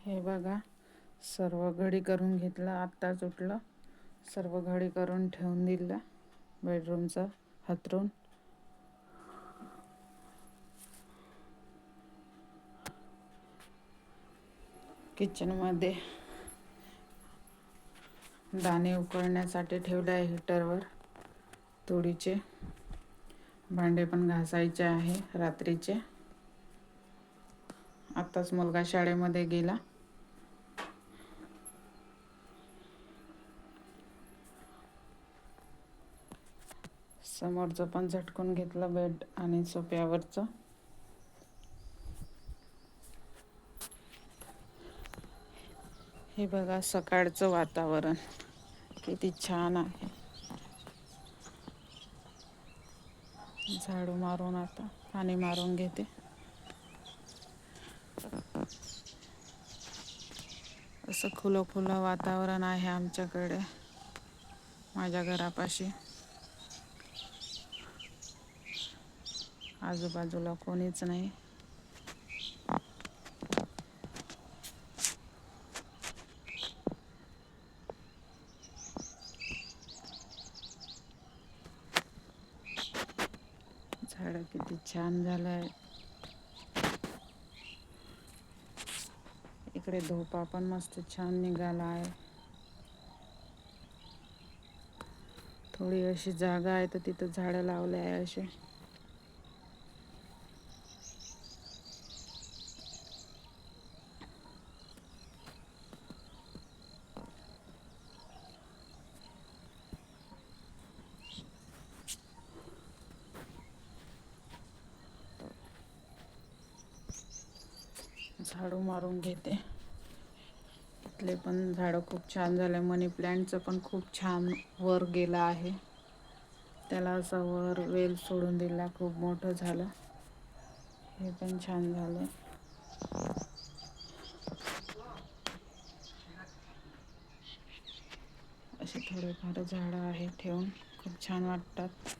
हे बघा, सर्व घडी करून घेतलं. आत्ताच उठलं, सर्व घडी करून ठेवून दिलं बेडरूमचं हातरून. किचनमध्ये दाणे उकळण्यासाठी ठेवले आहे हीटरवर. तुरीचे भांडे पण घासायचे आहे रात्रीचे. आत्ताच मुलगा शाळेमध्ये गेला. समोरचं पण झटकून घेतलं, बेड आणि सोफ्यावरचं. हे बघा, सकाळचं वातावरण किती छान आहे. झाडू मारून आता पाणी मारून घेते. असं खुलं खुलं वातावरण आहे आमच्याकडे, माझ्या घरापाशी. आजूबाजूला कोणीच नाही. झाडं किती छान झालंय. इकडे धोपा पण मस्त छान निघाला आहे. थोडी अशी जागा आहे तर तिथं झाडं लावले आहे असे. झाडू मारून घेते. इथले पण झाडं खूप छान झाले. मनी प्लॅन्टचं पण खूप छान वर गेलं आहे. त्याला असं वर वेल सोडून दिला, खूप मोठं झालं. हे पण छान झालं. असे थोडेफार झाडं आहे ठेवून खूप छान वाटतात.